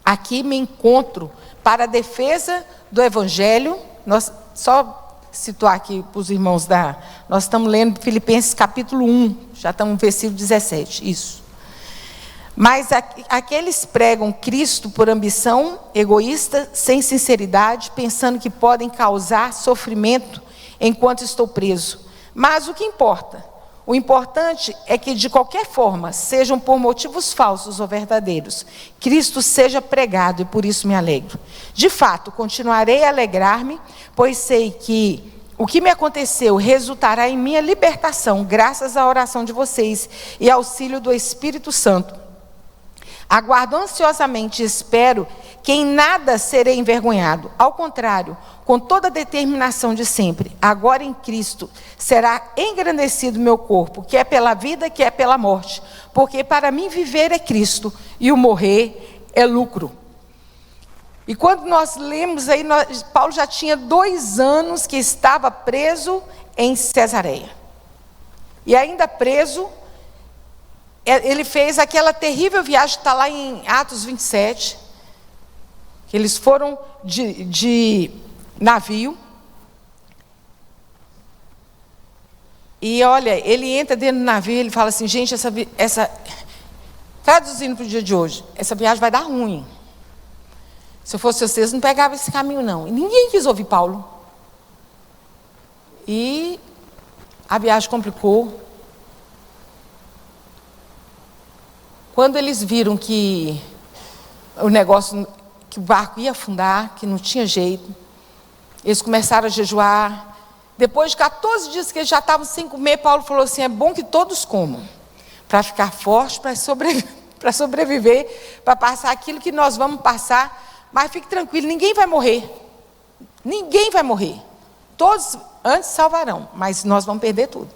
aqui me encontro para a defesa do Evangelho. Nós, só situar aqui para os irmãos nós estamos lendo Filipenses capítulo 1, já estamos no versículo 17, isso. Mas aqueles pregam Cristo por ambição egoísta, sem sinceridade, pensando que podem causar sofrimento enquanto estou preso. Mas o que importa? O importante é que, de qualquer forma, sejam por motivos falsos ou verdadeiros, Cristo seja pregado, e por isso me alegro. De fato, continuarei a alegrar-me, pois sei que o que me aconteceu resultará em minha libertação, graças à oração de vocês e auxílio do Espírito Santo. Aguardo ansiosamente e espero que em nada serei envergonhado. Ao contrário, com toda a determinação de sempre, agora em Cristo, será engrandecido meu corpo, que é pela vida, que é pela morte. Porque para mim viver é Cristo e o morrer é lucro. E quando nós lemos aí, Paulo já tinha 2 anos que estava preso em Cesareia. E ainda preso, ele fez aquela terrível viagem que está lá em Atos 27, que eles foram de navio. E olha, ele entra dentro do navio e ele fala assim, gente, traduzindo para o dia de hoje, essa viagem vai dar ruim. Se eu fosse vocês, não pegava esse caminho não. E ninguém quis ouvir Paulo. E a viagem complicou. Quando eles viram que que o barco ia afundar, que não tinha jeito, eles começaram a jejuar. Depois de 14 dias que eles já estavam sem comer, Paulo falou assim, é bom que todos comam, para ficar forte, para sobreviver, para passar aquilo que nós vamos passar, mas fique tranquilo, ninguém vai morrer. Ninguém vai morrer. Todos antes salvarão, mas nós vamos perder tudo.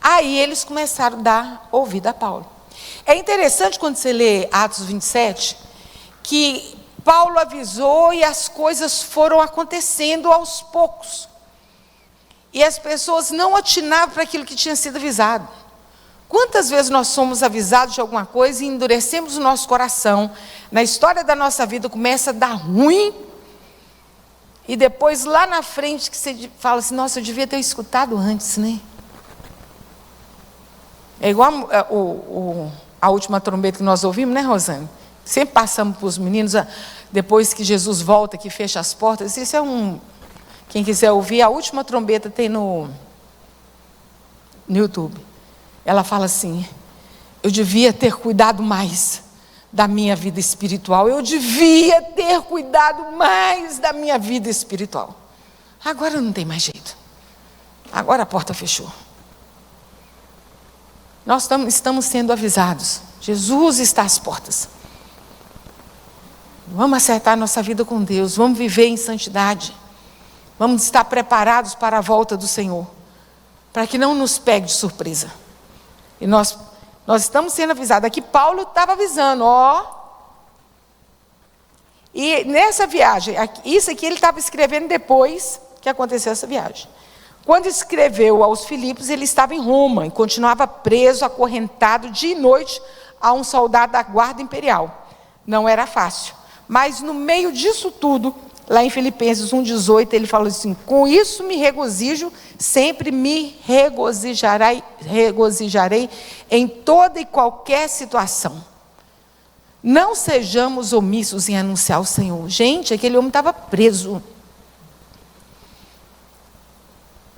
Aí eles começaram a dar ouvido a Paulo. É interessante quando você lê Atos 27, que Paulo avisou e as coisas foram acontecendo aos poucos. E as pessoas não atinavam para aquilo que tinha sido avisado. Quantas vezes nós somos avisados de alguma coisa e endurecemos o nosso coração, na história da nossa vida começa a dar ruim, e depois lá na frente que você fala assim, nossa, eu devia ter escutado antes, né? É igual a última trombeta que nós ouvimos, né, Rosane? Sempre passamos para os meninos, depois que Jesus volta, que fecha as portas. Isso é quem quiser ouvir, a última trombeta tem no YouTube. Ela fala assim, eu devia ter cuidado mais da minha vida espiritual. Eu devia ter cuidado mais da minha vida espiritual. Agora não tem mais jeito. Agora a porta fechou. Nós estamos sendo avisados. Jesus está às portas. Vamos acertar nossa vida com Deus. Vamos viver em santidade. Vamos estar preparados para a volta do Senhor. Para que não nos pegue de surpresa. E nós estamos sendo avisados. Aqui Paulo estava avisando, E nessa viagem, isso aqui ele estava escrevendo depois que aconteceu essa viagem. Quando escreveu aos Filipos, ele estava em Roma e continuava preso, acorrentado dia e noite a um soldado da guarda imperial. Não era fácil. Mas no meio disso tudo, lá em Filipenses 1,18, ele falou assim, com isso me regozijo, sempre me regozijarei em toda e qualquer situação. Não sejamos omissos em anunciar o Senhor. Gente, aquele homem estava preso.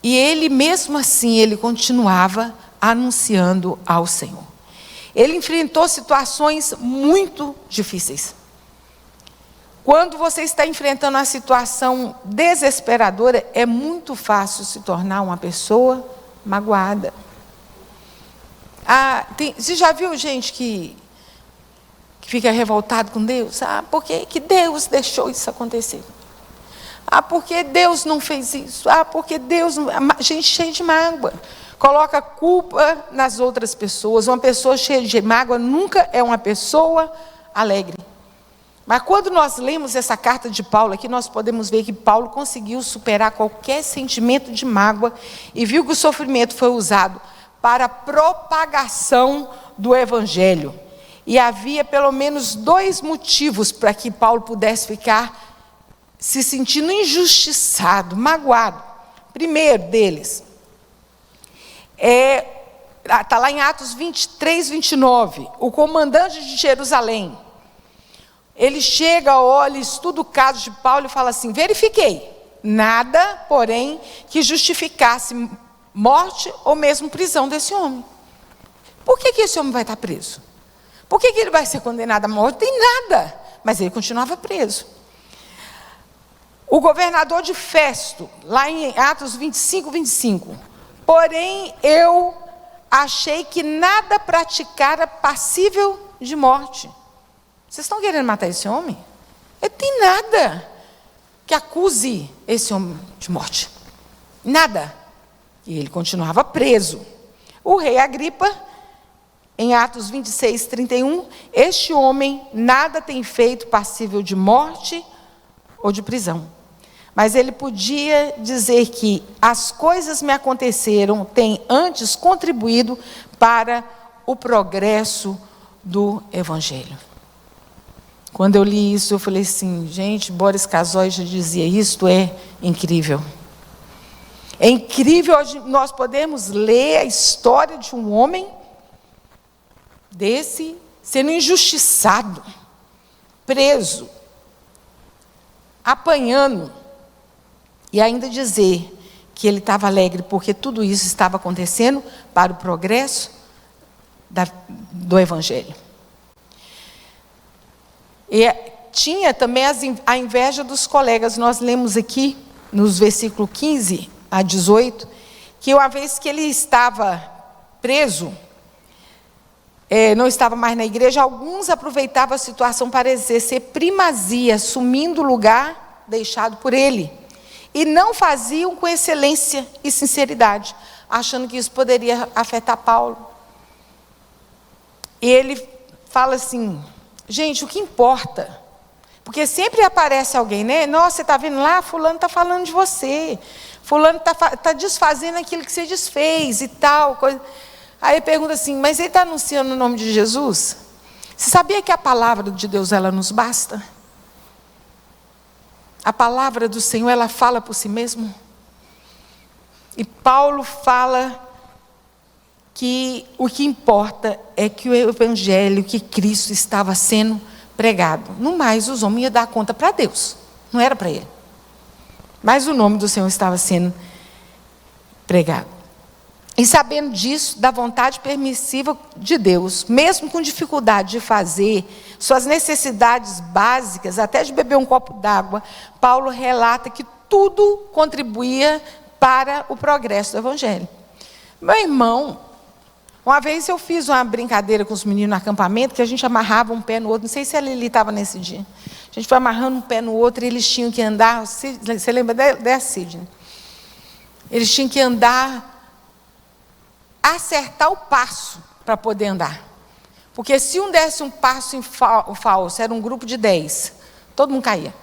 E ele, mesmo assim, ele continuava anunciando ao Senhor. Ele enfrentou situações muito difíceis. Quando você está enfrentando uma situação desesperadora, é muito fácil se tornar uma pessoa magoada. Você já viu gente que fica revoltado com Deus? Por que Deus deixou isso acontecer? Ah, porque Deus não fez isso? Ah, porque Deus não... Gente cheia de mágoa. Coloca a culpa nas outras pessoas. Uma pessoa cheia de mágoa nunca é uma pessoa alegre. Mas quando nós lemos essa carta de Paulo aqui, nós podemos ver que Paulo conseguiu superar qualquer sentimento de mágoa e viu que o sofrimento foi usado para a propagação do Evangelho. E havia pelo menos 2 motivos para que Paulo pudesse ficar se sentindo injustiçado, magoado. Primeiro deles, está lá em Atos 23, 29, o comandante de Jerusalém, ele chega, olha, estuda o caso de Paulo e fala assim: verifiquei, nada, porém, que justificasse morte ou mesmo prisão desse homem. Por que esse homem vai estar preso? Por que ele vai ser condenado à morte? Tem nada, mas ele continuava preso. O governador de Festo, lá em Atos 25, 25, porém eu achei que nada praticara passível de morte. Vocês estão querendo matar esse homem? Ele tem nada que acuse esse homem de morte. Nada. E ele continuava preso. O rei Agripa, em Atos 26, 31, este homem nada tem feito passível de morte ou de prisão. Mas ele podia dizer que as coisas me aconteceram, tem antes contribuído para o progresso do Evangelho. Quando eu li isso, eu falei assim, gente, Boris Casoy já dizia, isto é incrível. É incrível nós podemos ler a história de um homem desse sendo injustiçado, preso, apanhando, e ainda dizer que ele estava alegre porque tudo isso estava acontecendo para o progresso do Evangelho. E tinha também a inveja dos colegas. Nós lemos aqui, nos versículos 15 a 18, que uma vez que ele estava preso, não estava mais na igreja, alguns aproveitavam a situação para exercer primazia, assumindo o lugar deixado por ele. E não faziam com excelência e sinceridade, achando que isso poderia afetar Paulo. E ele fala assim, gente, o que importa? Porque sempre aparece alguém, né? Nossa, você está vendo lá, fulano está falando de você. Fulano está desfazendo aquilo que você desfez e tal. Coisa. Aí ele pergunta assim, mas ele está anunciando o nome de Jesus? Você sabia que a palavra de Deus, ela nos basta? A palavra do Senhor, ela fala por si mesmo. E Paulo fala que o que importa é que o Evangelho, que Cristo estava sendo pregado. No mais, os homens iam dar conta para Deus, não era para ele. Mas o nome do Senhor estava sendo pregado. E sabendo disso, da vontade permissiva de Deus, mesmo com dificuldade de fazer suas necessidades básicas, até de beber um copo d'água, Paulo relata que tudo contribuía para o progresso do Evangelho. Meu irmão, uma vez eu fiz uma brincadeira com os meninos no acampamento, que a gente amarrava um pé no outro, não sei se a Lili estava nesse dia. A gente foi amarrando um pé no outro e eles tinham que andar, você lembra dessa, Sidney? Eles tinham que andar, acertar o passo para poder andar. Porque se um desse um passo em falso, era um grupo de 10, todo mundo caía.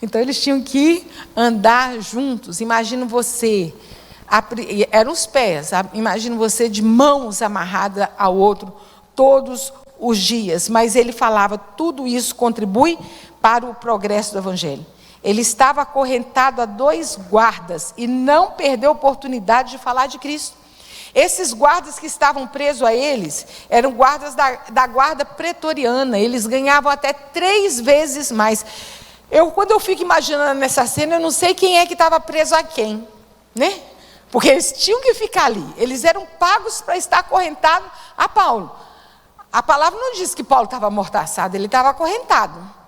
Então eles tinham que andar juntos. Imagina você, eram os pés, imagina você de mãos amarradas ao outro todos os dias. Mas ele falava, tudo isso contribui para o progresso do Evangelho. Ele estava acorrentado a 2 guardas e não perdeu a oportunidade de falar de Cristo. Esses guardas que estavam presos a eles, eram guardas da guarda pretoriana, eles ganhavam até 3 vezes mais. Quando eu fico imaginando nessa cena, eu não sei quem é que estava preso a quem, né? Porque eles tinham que ficar ali, eles eram pagos para estar acorrentados a Paulo. A palavra não diz que Paulo estava amordaçado, ele estava acorrentado.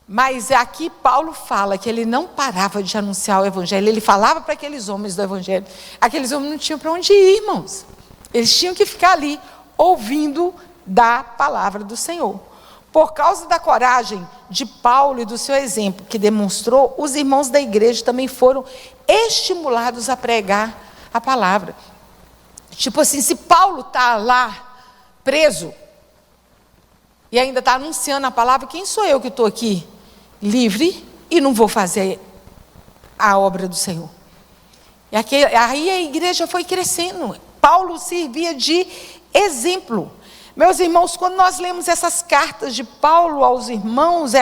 Mas aqui Paulo fala que ele não parava de anunciar o Evangelho, ele falava para aqueles homens do Evangelho. Aqueles homens não tinham para onde ir, irmãos. Eles tinham que ficar ali, ouvindo da palavra do Senhor. Por causa da coragem de Paulo e do seu exemplo que demonstrou, os irmãos da igreja também foram estimulados a pregar a palavra. Tipo assim, se Paulo está lá preso e ainda está anunciando a palavra, quem sou eu que estou aqui livre e não vou fazer a obra do Senhor? E aí a igreja foi crescendo. Paulo servia de exemplo. Meus irmãos, quando nós lemos essas cartas de Paulo aos irmãos,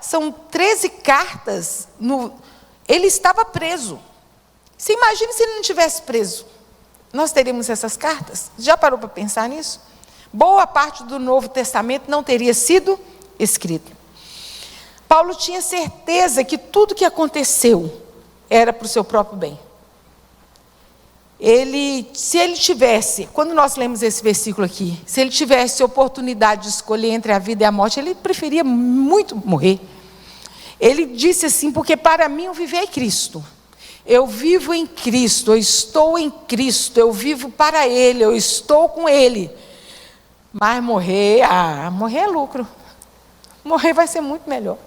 são 13 cartas, ele estava preso. Você imagina se ele não tivesse preso? Nós teríamos essas cartas? Já parou para pensar nisso? Boa parte do Novo Testamento não teria sido escrito. Paulo tinha certeza que tudo que aconteceu era para o seu próprio bem. Se ele tivesse, quando nós lemos esse versículo aqui, se ele tivesse oportunidade de escolher entre a vida e a morte, ele preferia muito morrer. Ele disse assim, porque para mim o viver é Cristo. Eu vivo em Cristo, eu estou em Cristo, eu vivo para Ele, eu estou com Ele. Mas morrer é lucro. Morrer vai ser muito melhor.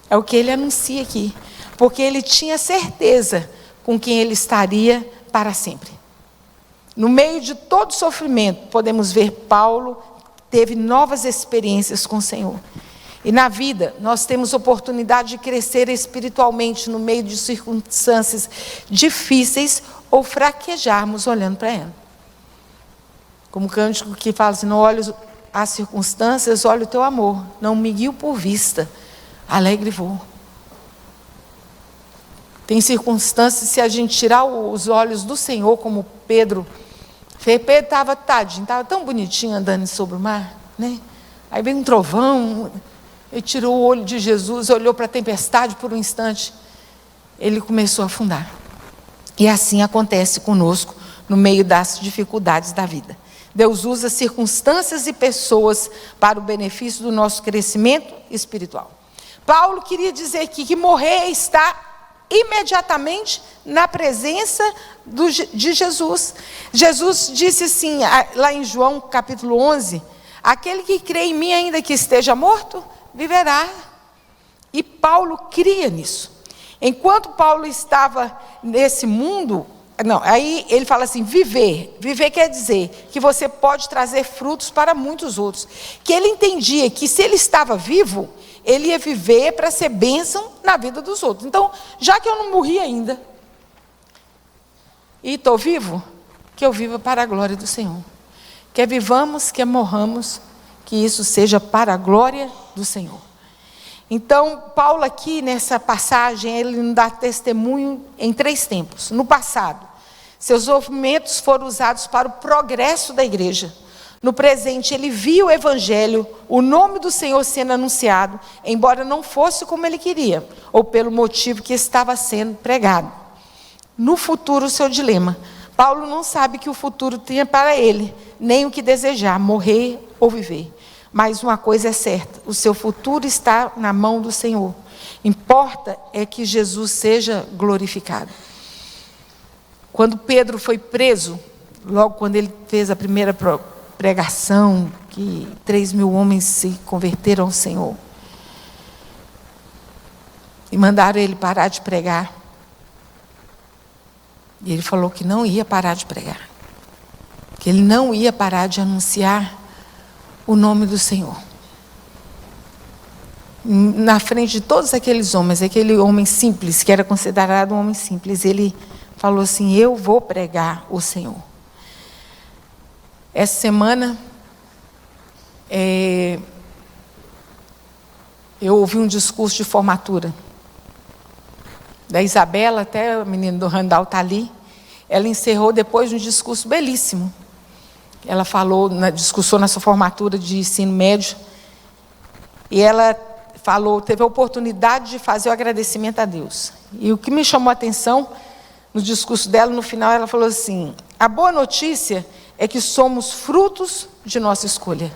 É o que ele anuncia aqui. Porque ele tinha certeza com quem ele estaria para sempre. No meio de todo sofrimento, podemos ver Paulo teve novas experiências com o Senhor. E na vida, nós temos oportunidade de crescer espiritualmente no meio de circunstâncias difíceis ou fraquejarmos olhando para ela. Como o cântico que fala assim, não olho as circunstâncias, olho o teu amor. Não me guio por vista, alegre vou. Tem circunstâncias, se a gente tirar os olhos do Senhor, como Pedro estava tadinho, estava tão bonitinho andando sobre o mar, né? Aí veio um trovão, ele tirou o olho de Jesus, olhou para a tempestade por um instante, ele começou a afundar. E assim acontece conosco no meio das dificuldades da vida. Deus usa circunstâncias e pessoas para o benefício do nosso crescimento espiritual. Paulo queria dizer aqui que morrer está imediatamente na presença de Jesus. Jesus disse assim, lá em João capítulo 11, aquele que crê em mim ainda que esteja morto, viverá. E Paulo cria nisso. Enquanto Paulo estava nesse mundo, aí ele fala assim, viver quer dizer que você pode trazer frutos para muitos outros. Que ele entendia que se ele estava vivo, ele ia viver para ser bênção na vida dos outros. Então, já que eu não morri ainda, e estou vivo, que eu viva para a glória do Senhor. Quer vivamos, quer morramos, que isso seja para a glória do Senhor. Então, Paulo aqui nessa passagem, ele nos dá testemunho em 3 tempos. No passado, seus sofrimentos foram usados para o progresso da igreja. No presente, ele viu o evangelho, o nome do Senhor sendo anunciado, embora não fosse como ele queria, ou pelo motivo que estava sendo pregado. No futuro, o seu dilema. Paulo não sabe que o futuro tinha para ele, nem o que desejar, morrer ou viver. Mas uma coisa é certa, o seu futuro está na mão do Senhor. Importa é que Jesus seja glorificado. Quando Pedro foi preso, logo quando ele fez a primeira pregação, que 3.000 homens se converteram ao Senhor, e mandaram ele parar de pregar. E ele falou que não ia parar de pregar, que ele não ia parar de anunciar o nome do Senhor. Na frente de todos aqueles homens, aquele homem simples, que era considerado um homem simples, ele falou assim, eu vou pregar o Senhor. Essa semana, eu ouvi um discurso de formatura da Isabela, até o menino do Randall está ali. Ela encerrou depois de um discurso belíssimo. Ela falou, discursou na sua formatura de ensino médio, e ela teve a oportunidade de fazer o agradecimento a Deus. E o que me chamou a atenção, no discurso dela, no final, ela falou assim, a boa notícia é que somos frutos de nossa escolha.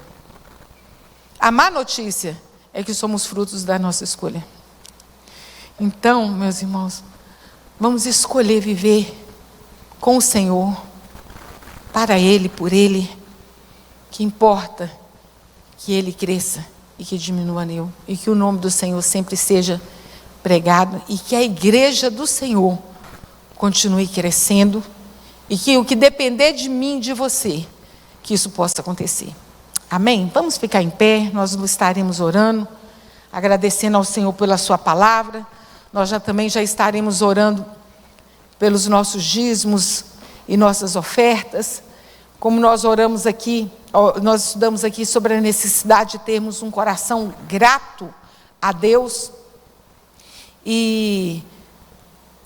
A má notícia é que somos frutos da nossa escolha. Então, meus irmãos, vamos escolher viver com o Senhor, para Ele, por Ele, que importa que Ele cresça e que diminua eu, e que o nome do Senhor sempre seja pregado, e que a igreja do Senhor continue crescendo, e que o que depender de mim e de você, que isso possa acontecer. Amém? Vamos ficar em pé, nós estaremos orando, agradecendo ao Senhor pela sua palavra. Nós também já estaremos orando pelos nossos dízimos e nossas ofertas. Como nós oramos aqui, nós estudamos aqui sobre a necessidade de termos um coração grato a Deus e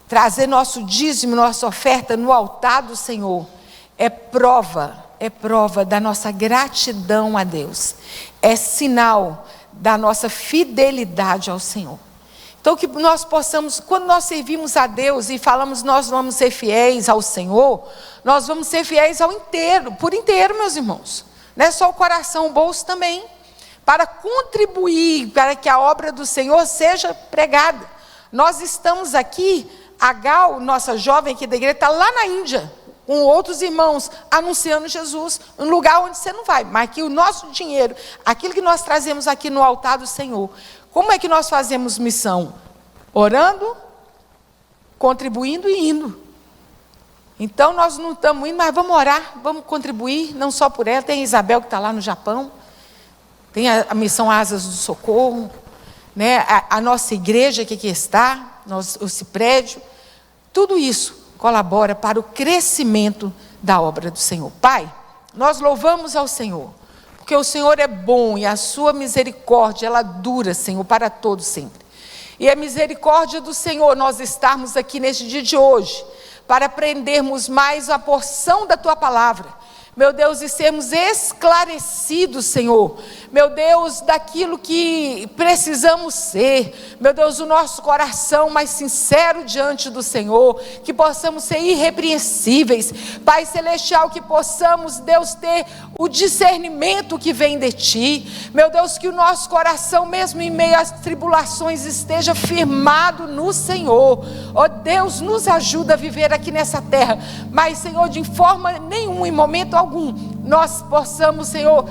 trazer nosso dízimo, nossa oferta no altar do Senhor é prova da nossa gratidão a Deus, é sinal da nossa fidelidade ao Senhor. Então que nós possamos, quando nós servimos a Deus e falamos nós vamos ser fiéis ao Senhor, nós vamos ser fiéis ao inteiro, por inteiro, meus irmãos. Não é só o coração, o bolso também. Para contribuir para que a obra do Senhor seja pregada. Nós estamos aqui, a Gal, nossa jovem aqui da igreja, está lá na Índia, com outros irmãos, anunciando Jesus, um lugar onde você não vai. Mas que o nosso dinheiro, aquilo que nós trazemos aqui no altar do Senhor, como é que nós fazemos missão? Orando, contribuindo e indo. Então nós não estamos indo, mas vamos orar, vamos contribuir, não só por ela. Tem a Isabel que está lá no Japão, tem a missão Asas do Socorro, né? a nossa igreja que aqui está, esse prédio, tudo isso colabora para o crescimento da obra do Senhor. Pai, nós louvamos ao Senhor, porque o Senhor é bom e a sua misericórdia, ela dura, Senhor, para todos sempre. E a misericórdia do Senhor, nós estarmos aqui neste dia de hoje, para aprendermos mais a porção da tua palavra, meu Deus, e sermos esclarecidos, Senhor, meu Deus, daquilo que precisamos ser, meu Deus, o nosso coração mais sincero diante do Senhor, que possamos ser irrepreensíveis, Pai Celestial, que possamos, Deus, ter o discernimento que vem de Ti, meu Deus, que o nosso coração, mesmo em meio às tribulações, esteja firmado no Senhor. Ó Deus, nos ajuda a viver aqui nessa terra, mas, Senhor, de forma nenhuma, em momento algum, nós possamos, Senhor,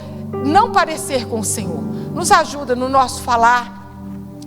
não parecer com o Senhor. Nos ajuda no nosso falar,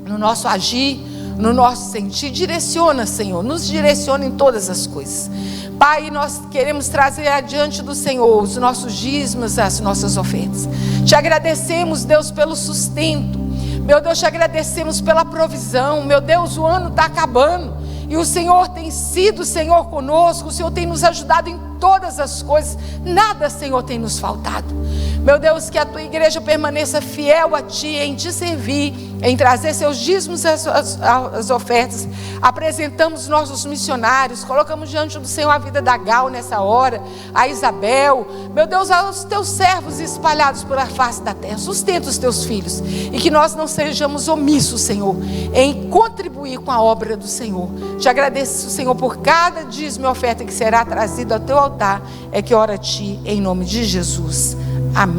no nosso agir, no nosso sentir. Direciona, Senhor, nos direciona em todas as coisas. Pai, nós queremos trazer adiante do Senhor os nossos dízimos, as nossas ofertas. Te agradecemos, Deus, pelo sustento. Meu Deus, te agradecemos pela provisão. Meu Deus, o ano está acabando e o Senhor tem sido, Senhor, conosco. O Senhor tem nos ajudado em todas as coisas. Nada, Senhor, tem nos faltado. Meu Deus, que a tua igreja permaneça fiel a Ti, em Te servir, em trazer seus dízimos e as ofertas. Apresentamos nossos missionários, colocamos diante do Senhor a vida da Gal nessa hora, a Isabel, meu Deus, aos teus servos espalhados por a face da terra. Sustenta os teus filhos e que nós não sejamos omissos, Senhor, em contribuir com a obra do Senhor. Te agradeço, Senhor, por cada dízimo e oferta que será trazido ao teu altar. É que ora a Ti, em nome de Jesus. Amém.